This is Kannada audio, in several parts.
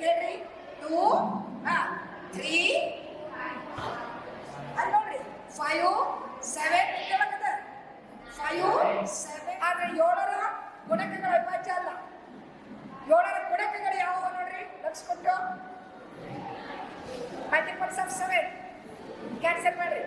ಹೇಳ್ರಿ 2 3 ಅಲ್ಲಿ ನೋಡ್ರಿ 5 7 ಕೆಳಗದ 5 7 ಆದ್ರೆ 7ರ ಗುಣಕಗಳ ಅವಿಭಾಜ್ಯ ಅಲ್ಲ. 7ರ ಗುಣಕಗಳು ಯಾವುವು ನೋಡ್ರಿ ಲಕ್ಷ ಮಲ್ಟಿಪಲ್ಸ್ ಆಫ್ 7 ಕ್ಯಾನ್ಸಲ್ ಮಾಡ್ರಿ.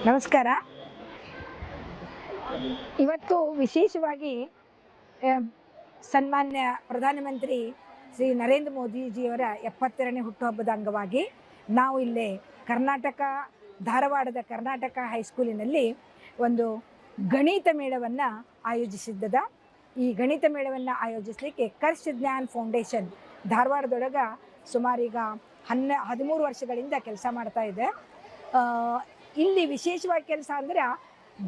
ನಮಸ್ಕಾರ. ಇವತ್ತು ವಿಶೇಷವಾಗಿ ಸನ್ಮಾನ್ಯ ಪ್ರಧಾನಮಂತ್ರಿ ಶ್ರೀ ನರೇಂದ್ರ ಮೋದಿಜಿಯವರ 72ನೇ ಹುಟ್ಟುಹಬ್ಬದ ಅಂಗವಾಗಿ ನಾವು ಇಲ್ಲೇ ಕರ್ನಾಟಕ ಧಾರವಾಡದ ಕರ್ನಾಟಕ ಹೈಸ್ಕೂಲಿನಲ್ಲಿ ಒಂದು ಗಣಿತ ಮೇಳವನ್ನು ಆಯೋಜಿಸಿದ್ದದ. ಈ ಗಣಿತ ಮೇಳವನ್ನು ಆಯೋಜಿಸಲಿಕ್ಕೆ ಕರ್ಷ್ ಜ್ಞಾನ್ ಫೌಂಡೇಶನ್ ಧಾರವಾಡದೊಳಗೆ ಸುಮಾರೀಗ 13 ವರ್ಷಗಳಿಂದ ಕೆಲಸ ಮಾಡ್ತಾ ಇದೆ. ಇಲ್ಲಿ ವಿಶೇಷವಾಗಿ ಕೆಲಸ ಅಂದರೆ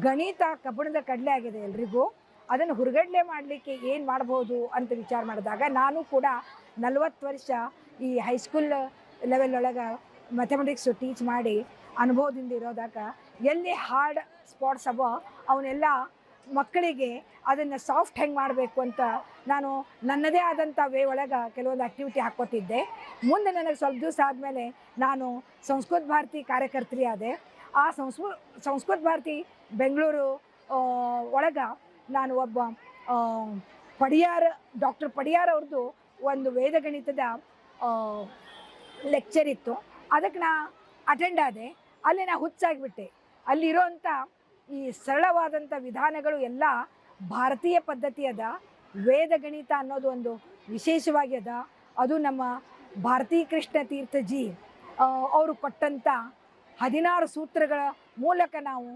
ಗಣಿತ ಕಬ್ಬಣದ ಕಡಲೆ ಆಗಿದೆ ಎಲ್ರಿಗೂ. ಅದನ್ನು ಹೊರಗಡೆ ಮಾಡಲಿಕ್ಕೆ ಏನು ಮಾಡ್ಬೋದು ಅಂತ ವಿಚಾರ ಮಾಡಿದಾಗ ನಾನು ಕೂಡ 40 ವರ್ಷ ಈ ಹೈಸ್ಕೂಲ್ ಲೆವೆಲ್ ಒಳಗೆ ಮ್ಯಾಥಮೆಟಿಕ್ಸು ಟೀಚ್ ಮಾಡಿ ಅನುಭವದಿಂದ ಇರೋದಾಗ ಎಲ್ಲಿ ಹಾರ್ಡ್ ಸ್ಪಾಟ್ಸ್ ಅವೋ ಅವನ್ನೆಲ್ಲ ಮಕ್ಕಳಿಗೆ ಅದನ್ನು ಸಾಫ್ಟ್ ಹೆಂಗೆ ಮಾಡಬೇಕು ಅಂತ ನಾನು ನನ್ನದೇ ಆದಂಥ ವೇ ಒಳಗೆ ಕೆಲವೊಂದು ಆ್ಯಕ್ಟಿವಿಟಿ ಹಾಕ್ಕೊತಿದ್ದೆ. ಮುಂದೆ ನನಗೆ ಸ್ವಲ್ಪ ದಿವಸ ಆದಮೇಲೆ ನಾನು ಸಂಸ್ಕೃತ ಭಾರತಿ ಕಾರ್ಯಕರ್ತರಿ ಆದೆ. ಆ ಸಂಸ್ಕೃತ ಭಾರತಿ ಬೆಂಗಳೂರು ಒಳಗೆ ನಾನು ಒಬ್ಬ ಡಾಕ್ಟರ್ ಪಡಿಯಾರ್ ಅವ್ರದ್ದು ಒಂದು ವೇದಗಣಿತದ ಲೆಕ್ಚರ್ ಇತ್ತು. ಅದಕ್ಕೆ ನಾ ಅಟೆಂಡ್ ಆದೆ. ಅಲ್ಲಿ ನಾ ಹುಚ್ಚಾಗಿಬಿಟ್ಟೆ. ಅಲ್ಲಿರೋಂಥ ಈ ಸರಳವಾದಂಥ ವಿಧಾನಗಳು ಎಲ್ಲ ಭಾರತೀಯ ಪದ್ಧತಿ ಅದ. ವೇದಗಣಿತ ಅನ್ನೋದು ಒಂದು ವಿಶೇಷವಾಗಿ ಅದ. ಅದು ನಮ್ಮ ಭಾರತೀ ಕೃಷ್ಣ ತೀರ್ಥಜಿ ಅವರು ಕೊಟ್ಟಂಥ 16 ಸೂತ್ರಗಳ ಮೂಲಕ ನಾವು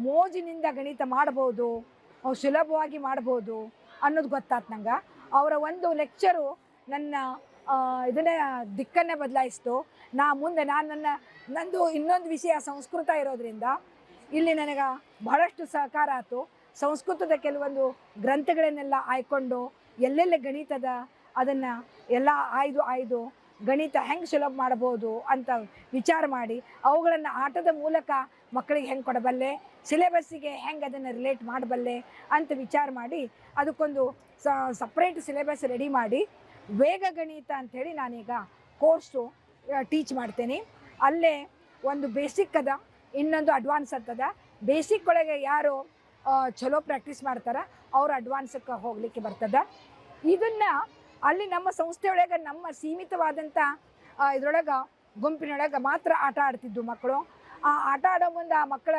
ಮೋಜಿನಿಂದ ಗಣಿತ ಮಾಡ್ಬೋದು, ಸುಲಭವಾಗಿ ಮಾಡ್ಬೋದು ಅನ್ನೋದು ಗೊತ್ತಾಯ್ತು ನಂಗೆ. ಅವರ ಒಂದು ಲೆಕ್ಚರು ನನ್ನ ಇದನ್ನೇ ದಿಕ್ಕನ್ನೇ ಬದಲಾಯಿಸ್ತು. ಮುಂದೆ ನಂದು ಇನ್ನೊಂದು ವಿಷಯ ಸಂಸ್ಕೃತ ಇರೋದ್ರಿಂದ ಇಲ್ಲಿ ನನಗೆ ಬಹಳಷ್ಟು ಸಹಕಾರ ಆಯಿತು. ಸಂಸ್ಕೃತದ ಕೆಲವೊಂದು ಗ್ರಂಥಗಳನ್ನೆಲ್ಲ ಆಯ್ಕೊಂಡು ಎಲ್ಲೆಲ್ಲ ಗಣಿತದ ಅದನ್ನು ಎಲ್ಲ ಆಯ್ದು ಗಣಿತ ಹೆಂಗೆ ಸುಲಭ ಮಾಡ್ಬೋದು ಅಂತ ವಿಚಾರ ಮಾಡಿ ಅವುಗಳನ್ನು ಆಟದ ಮೂಲಕ ಮಕ್ಕಳಿಗೆ ಹೆಂಗೆ ಕೊಡಬಲ್ಲೆ, ಸಿಲೆಬಸ್ಸಿಗೆ ಹೆಂಗೆ ಅದನ್ನು ರಿಲೇಟ್ ಮಾಡಬಲ್ಲೆ ಅಂತ ವಿಚಾರ ಮಾಡಿ ಅದಕ್ಕೊಂದು ಸಪ್ರೇಟ್ ಸಿಲೆಬಸ್ ರೆಡಿ ಮಾಡಿ ವೇಗ ಗಣಿತ ಅಂಥೇಳಿ ನಾನೀಗ ಕೋರ್ಸು ಟೀಚ್ ಮಾಡ್ತೇನೆ. ಅಲ್ಲೇ ಒಂದು ಬೇಸಿಕ್ ಅದ, ಇನ್ನೊಂದು ಅಡ್ವಾನ್ಸ್ ಅಂತದ. ಬೇಸಿಕ್ ಒಳಗೆ ಯಾರು ಚಲೋ ಪ್ರಾಕ್ಟೀಸ್ ಮಾಡ್ತಾರೆ ಅವ್ರು ಅಡ್ವಾನ್ಸಕ್ಕೆ ಹೋಗಲಿಕ್ಕೆ ಬರ್ತದೆ. ಇದನ್ನು ಅಲ್ಲಿ ನಮ್ಮ ಸಂಸ್ಥೆಯೊಳಗೆ ನಮ್ಮ ಸೀಮಿತವಾದಂಥ ಇದರೊಳಗೆ ಗುಂಪಿನೊಳಗೆ ಮಾತ್ರ ಆಟ ಆಡ್ತಿದ್ದು ಮಕ್ಕಳು. ಆ ಆಟ ಆಡೋ ಮುಂದೆ ಆ ಮಕ್ಕಳ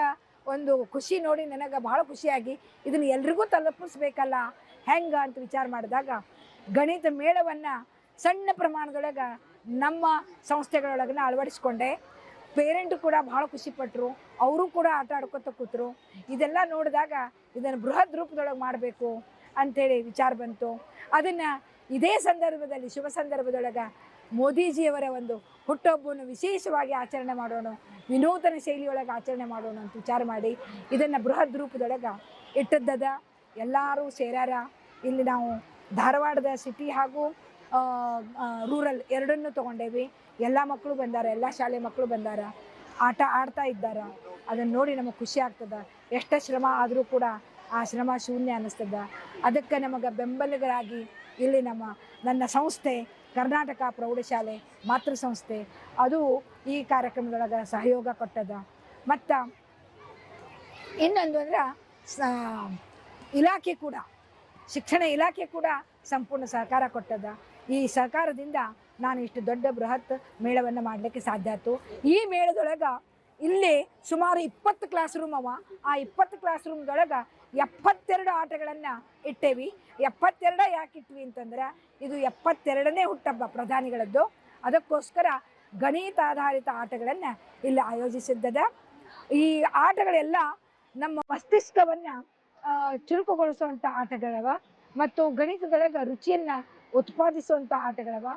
ಒಂದು ಖುಷಿ ನೋಡಿ ನನಗೆ ಭಾಳ ಖುಷಿಯಾಗಿ ಇದನ್ನು ಎಲ್ರಿಗೂ ತಲುಪಿಸ್ಬೇಕಲ್ಲ ಹೆಂಗೆ ಅಂತ ವಿಚಾರ ಮಾಡಿದಾಗ ಗಣಿತ ಮೇಳವನ್ನು ಸಣ್ಣ ಪ್ರಮಾಣದೊಳಗೆ ನಮ್ಮ ಸಂಸ್ಥೆಗಳೊಳಗನ್ನ ಅಳವಡಿಸ್ಕೊಂಡೆ. ಪೇರೆಂಟು ಕೂಡ ಭಾಳ ಖುಷಿಪಟ್ಟರು, ಅವರು ಕೂಡ ಆಟ ಆಡ್ಕೊತ ಕೂತರು. ಇದೆಲ್ಲ ನೋಡಿದಾಗ ಇದನ್ನು ಬೃಹತ್ ರೂಪದೊಳಗೆ ಮಾಡಬೇಕು ಅಂಥೇಳಿ ವಿಚಾರ ಬಂತು. ಅದನ್ನು ಇದೇ ಸಂದರ್ಭದಲ್ಲಿ ಶುಭ ಸಂದರ್ಭದೊಳಗೆ ಮೋದಿಜಿಯವರ ಒಂದು ಹುಟ್ಟುಹಬ್ಬವನ್ನು ವಿಶೇಷವಾಗಿ ಆಚರಣೆ ಮಾಡೋಣ, ವಿನೂತನ ಶೈಲಿಯೊಳಗೆ ಆಚರಣೆ ಮಾಡೋಣ ಅಂತ ವಿಚಾರ ಮಾಡಿ ಇದನ್ನು ಬೃಹತ್ ರೂಪದೊಳಗೆ ಇಟ್ಟದ್ದದ. ಎಲ್ಲರೂ ಸೇರ್ಯಾರ. ಇಲ್ಲಿ ನಾವು ಧಾರವಾಡದ ಸಿಟಿ ಹಾಗೂ ರೂರಲ್ ಎರಡನ್ನೂ ತೊಗೊಂಡೇವಿ. ಎಲ್ಲ ಮಕ್ಕಳು ಬಂದಾರ, ಎಲ್ಲ ಶಾಲೆ ಮಕ್ಕಳು ಬಂದಾರ, ಆಟ ಆಡ್ತಾ ಇದ್ದಾರೆ. ಅದನ್ನು ನೋಡಿ ನಮಗೆ ಖುಷಿ ಆಗ್ತದೆ. ಎಷ್ಟೇ ಶ್ರಮ ಆದರೂ ಕೂಡ ಆ ಶ್ರಮ ಶೂನ್ಯ ಅನ್ನಿಸ್ತದೆ. ಅದಕ್ಕೆ ನಮಗೆ ಬೆಂಬಲಿಗರಾಗಿ ಇಲ್ಲಿ ನನ್ನ ಸಂಸ್ಥೆ ಕರ್ನಾಟಕ ಪ್ರೌಢಶಾಲೆ ಮಾತೃ ಸಂಸ್ಥೆ ಅದು ಈ ಕಾರ್ಯಕ್ರಮದೊಳಗೆ ಸಹಯೋಗ ಕೊಟ್ಟದ. ಮತ್ತು ಇನ್ನೊಂದು ಅಂದ್ರೆ ಇಲಾಖೆ ಕೂಡ, ಶಿಕ್ಷಣ ಇಲಾಖೆ ಕೂಡ ಸಂಪೂರ್ಣ ಸಹಕಾರ ಕೊಟ್ಟದ. ಈ ಸಹಕಾರದಿಂದ ನಾನು ಇಷ್ಟು ದೊಡ್ಡ ಬೃಹತ್ ಮೇಳವನ್ನು ಮಾಡಲಿಕ್ಕೆ ಸಾಧ್ಯ ಆಯಿತು. ಈ ಮೇಳದೊಳಗೆ ಇಲ್ಲಿ ಸುಮಾರು 20 ಕ್ಲಾಸ್ ರೂಮ್ ಅವ. ಆ 20 ಕ್ಲಾಸ್ ರೂಮ್ದೊಳಗೆ 72 ಆಟಗಳನ್ನು ಇಟ್ಟೇವಿ. 72 ಯಾಕೆ ಇಟ್ವಿ ಅಂತಂದ್ರೆ ಇದು 72ನೇ ಹುಟ್ಟಹಬ್ಬ ಪ್ರಧಾನಿಗಳದ್ದು. ಅದಕ್ಕೋಸ್ಕರ ಗಣಿತಾಧಾರಿತ ಆಟಗಳನ್ನು ಇಲ್ಲಿ ಆಯೋಜಿಸಿದ್ದದ. ಈ ಆಟಗಳೆಲ್ಲ ನಮ್ಮ ಮಸ್ತಿಷ್ಕವನ್ನು ಚುರುಕುಗೊಳಿಸುವಂಥ ಆಟಗಳವ ಮತ್ತು ಗಣಿತದೊಳಗೆ ರುಚಿಯನ್ನು ಉತ್ಪಾದಿಸುವಂಥ ಆಟಗಳವ.